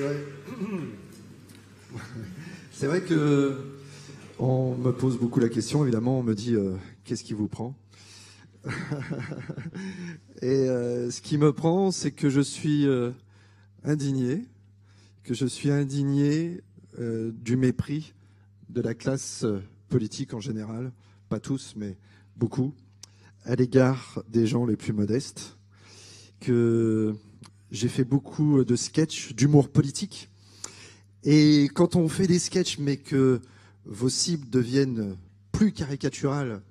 C'est vrai. C'est vrai que on me pose beaucoup la question, évidemment, on me dit qu'est-ce qui vous prend? Et ce qui me prend, c'est que je suis indigné, du mépris de la classe politique en général, pas tous, mais beaucoup, à l'égard des gens les plus modestes, que j'ai fait beaucoup de sketchs, d'humour politique. Et quand on fait des sketchs, mais que vos cibles deviennent plus caricaturales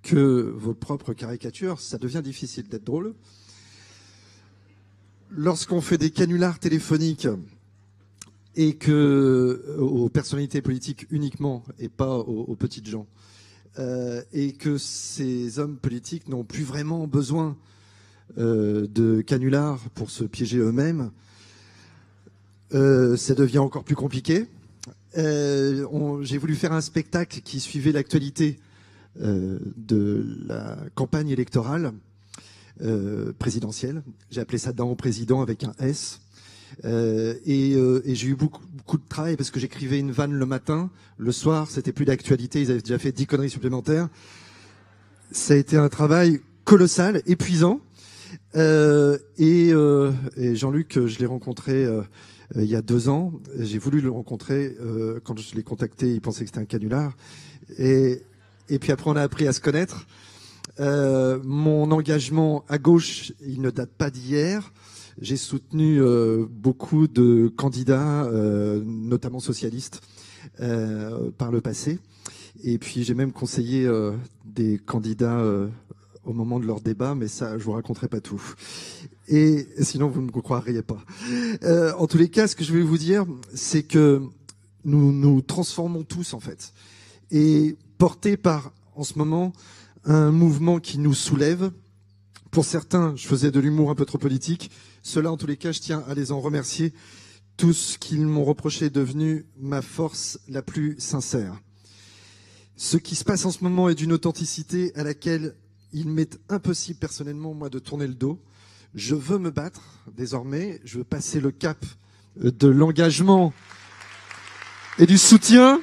que vos propres caricatures, ça devient difficile d'être drôle. Lorsqu'on fait des canulars téléphoniques et que aux personnalités politiques uniquement et pas aux petites gens, et que ces hommes politiques n'ont plus vraiment besoin de canulars pour se piéger eux-mêmes, ça devient encore plus compliqué. J'ai voulu faire un spectacle qui suivait l'actualité de la campagne électorale présidentielle. J'ai appelé ça Dahan président avec un S. Et j'ai eu beaucoup de travail parce que j'écrivais une vanne le matin. Le soir, c'était plus d'actualité. Ils avaient déjà fait 10 conneries supplémentaires. Ça a été un travail colossal, épuisant. Et Jean-Luc, je l'ai rencontré il y a 2 ans. J'ai voulu le rencontrer. Quand je l'ai contacté, il pensait que c'était un canular. Et puis après, on a appris à se connaître. Mon engagement à gauche, il ne date pas d'hier. J'ai soutenu beaucoup de candidats, notamment socialistes, par le passé. Et puis j'ai même conseillé des candidats au moment de leur débat, mais ça, je vous raconterai pas tout. Et sinon, vous ne me croiriez pas. En tous les cas, ce que je vais vous dire, c'est que nous transformons tous, en fait. Et portés par, en ce moment, un mouvement qui nous soulève. Pour certains, je faisais de l'humour un peu trop politique. Ceux-là, en tous les cas, je tiens à les en remercier. Tout ce qu'ils m'ont reproché est devenu ma force la plus sincère. Ce qui se passe en ce moment est d'une authenticité à laquelle il m'est impossible personnellement, moi, de tourner le dos. Je veux me battre désormais. Je veux passer le cap de l'engagement et du soutien.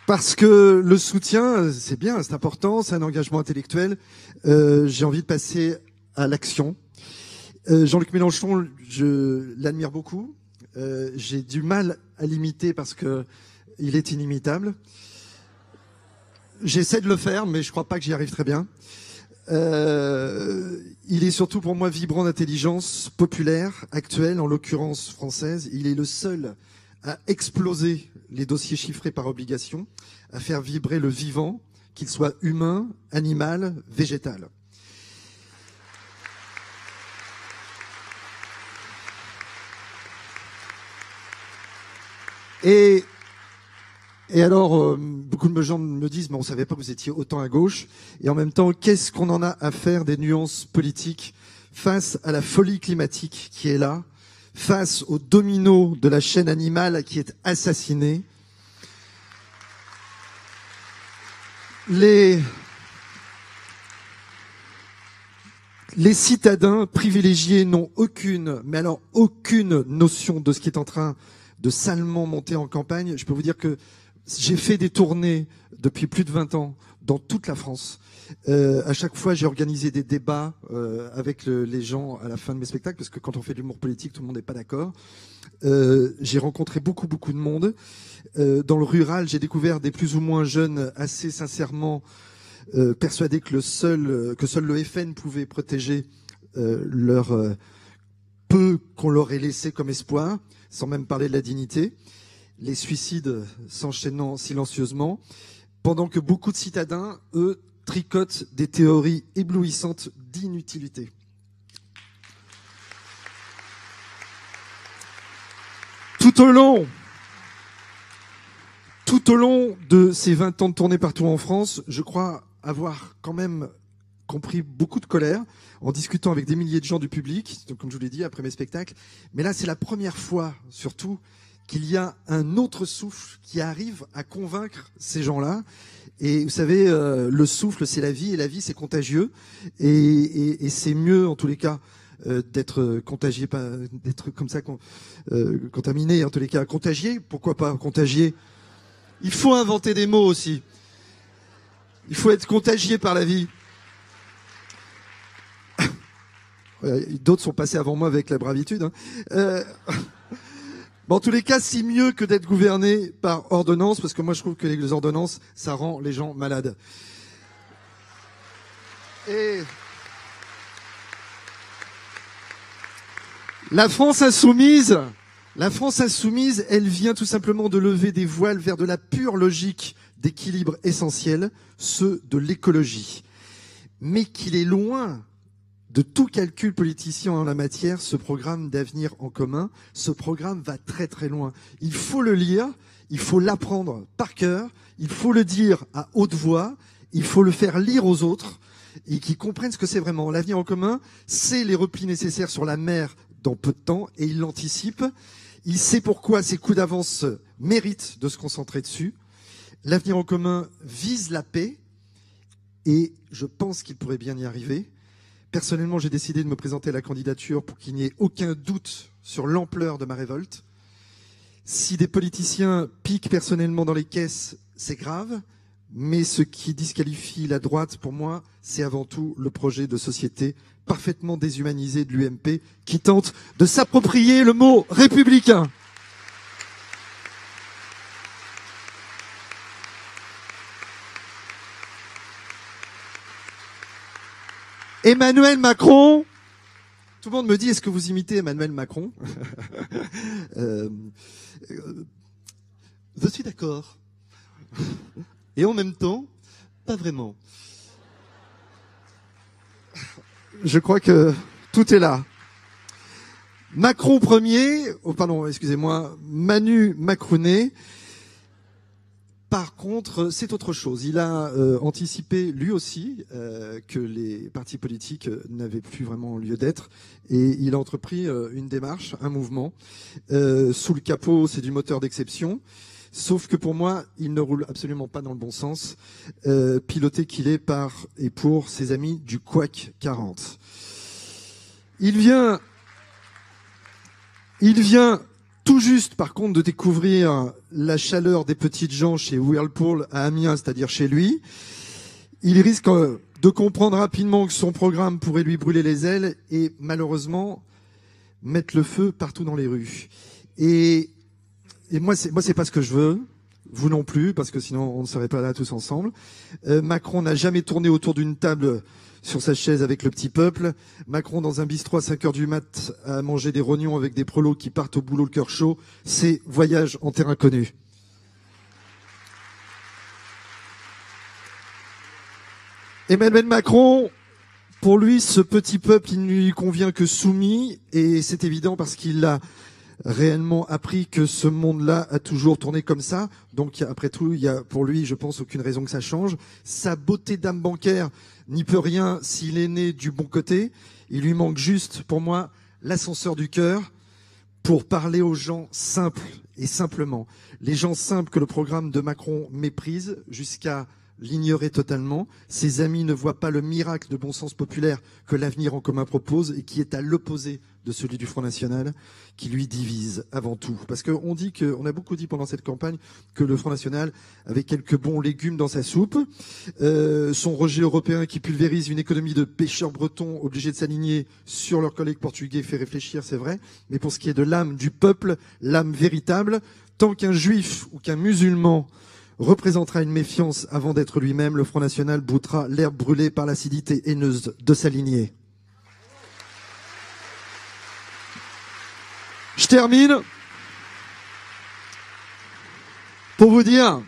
Parce que le soutien, c'est bien, c'est important, c'est un engagement intellectuel. J'ai envie de passer à l'action. Jean-Luc Mélenchon, je l'admire beaucoup. J'ai du mal à l'imiter parce que il est inimitable. J'essaie de le faire, mais je crois pas que j'y arrive très bien. Il est surtout pour moi vibrant d'intelligence populaire, actuelle, en l'occurrence française. Il est le seul à exploser les dossiers chiffrés par obligation, à faire vibrer le vivant, qu'il soit humain, animal, végétal. Et alors, beaucoup de gens me disent, mais on ne savait pas que vous étiez autant à gauche. Et en même temps, qu'est-ce qu'on en a à faire des nuances politiques face à la folie climatique qui est là, face au domino de la chaîne animale qui est assassinée? Les citadins privilégiés n'ont aucune, mais alors aucune notion de ce qui est en train de salement monter en campagne. Je peux vous dire que j'ai fait des tournées depuis plus de 20 ans dans toute la France. À chaque fois, j'ai organisé des débats avec les gens à la fin de mes spectacles, parce que quand on fait de l'humour politique, tout le monde n'est pas d'accord. J'ai rencontré beaucoup de monde. Dans le rural, j'ai découvert des plus ou moins jeunes assez sincèrement persuadés que seul le FN pouvait protéger leur peu qu'on leur ait laissé comme espoir, sans même parler de la dignité. Les suicides s'enchaînant silencieusement, pendant que beaucoup de citadins, eux, tricotent des théories éblouissantes d'inutilité. Tout au long de ces 20 ans de tournée partout en France, je crois avoir quand même compris beaucoup de colère en discutant avec des milliers de gens du public, donc comme je vous l'ai dit, après mes spectacles. Mais là, c'est la première fois, surtout, qu'il y a un autre souffle qui arrive à convaincre ces gens-là. Et vous savez, le souffle, c'est la vie, et la vie, c'est contagieux. Et c'est mieux, en tous les cas, d'être contagié, pas d'être comme ça, contaminé, en tous les cas, contagié. Pourquoi pas contagié? Il faut inventer des mots aussi. Il faut être contagié par la vie. D'autres sont passés avant moi avec la bravitude. Hein. Bon, en tous les cas, c'est mieux que d'être gouverné par ordonnance, parce que moi je trouve que les ordonnances, ça rend les gens malades. Et la France insoumise, elle vient tout simplement de lever des voiles vers de la pure logique d'équilibre essentiel, ceux de l'écologie. Mais qu'il est loin de tout calcul politicien en la matière, ce programme d'avenir en commun, ce programme va très très loin. Il faut le lire, il faut l'apprendre par cœur, il faut le dire à haute voix, il faut le faire lire aux autres et qu'ils comprennent ce que c'est vraiment. L'avenir en commun, c'est les replis nécessaires sur la mer dans peu de temps et il l'anticipe. Il sait pourquoi ces coups d'avance méritent de se concentrer dessus. L'avenir en commun vise la paix et je pense qu'il pourrait bien y arriver. Personnellement, j'ai décidé de me présenter à la candidature pour qu'il n'y ait aucun doute sur l'ampleur de ma révolte. Si des politiciens piquent personnellement dans les caisses, c'est grave, mais ce qui disqualifie la droite, pour moi, c'est avant tout le projet de société parfaitement déshumanisé de l'UMP qui tente de s'approprier le mot républicain. Emmanuel Macron, tout le monde me dit, est-ce que vous imitez Emmanuel Macron? Je suis d'accord. Et en même temps, pas vraiment. Je crois que tout est là. Macron premier, Manu Macronet. Par contre, c'est autre chose. Il a anticipé lui aussi que les partis politiques n'avaient plus vraiment lieu d'être et il a entrepris une démarche, un mouvement. Sous le capot, c'est du moteur d'exception. Sauf que pour moi, il ne roule absolument pas dans le bon sens, piloté qu'il est par et pour ses amis du Couac 40. Il vient tout juste, par contre, de découvrir la chaleur des petites gens chez Whirlpool à Amiens, c'est-à-dire chez lui. Il risque de comprendre rapidement que son programme pourrait lui brûler les ailes et malheureusement mettre le feu partout dans les rues. Et moi, c'est pas ce que je veux. Vous non plus, parce que sinon on ne serait pas là tous ensemble. Macron n'a jamais tourné autour d'une table sur sa chaise avec le petit peuple. Macron dans un bistrot à 5 heures du mat à manger des rognons avec des prelots qui partent au boulot le cœur chaud. C'est voyage en terrain connu. Emmanuel Macron, pour lui, ce petit peuple, il ne lui convient que soumis, et c'est évident parce qu'il a réellement appris que ce monde-là a toujours tourné comme ça. Donc, après tout, il y a pour lui, je pense, aucune raison que ça change. Sa beauté d'âme bancaire n'y peut rien s'il est né du bon côté. Il lui manque juste, pour moi, l'ascenseur du cœur pour parler aux gens simples et simplement. Les gens simples que le programme de Macron méprise jusqu'à l'ignorer totalement. Ses amis ne voient pas le miracle de bon sens populaire que l'avenir en commun propose et qui est à l'opposé de celui du Front National, qui lui divise avant tout. Parce qu'on dit on a beaucoup dit pendant cette campagne que le Front National avait quelques bons légumes dans sa soupe. Son rejet européen qui pulvérise une économie de pêcheurs bretons obligés de s'aligner sur leurs collègues portugais fait réfléchir, c'est vrai. Mais pour ce qui est de l'âme du peuple, l'âme véritable, tant qu'un juif ou qu'un musulman représentera une méfiance avant d'être lui-même, le Front National broutera l'herbe brûlée par l'acidité haineuse de sa lignée. Je termine pour vous dire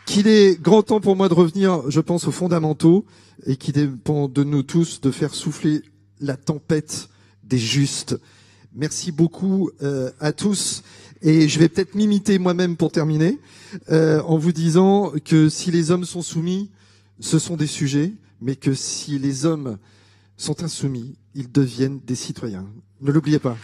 qu'il est grand temps pour moi de revenir, je pense, aux fondamentaux et qu'il dépend de nous tous de faire souffler la tempête des justes. Merci beaucoup à tous. Et je vais peut-être m'imiter moi-même pour terminer, en vous disant que si les hommes sont soumis, ce sont des sujets, mais que si les hommes sont insoumis, ils deviennent des citoyens. Ne l'oubliez pas.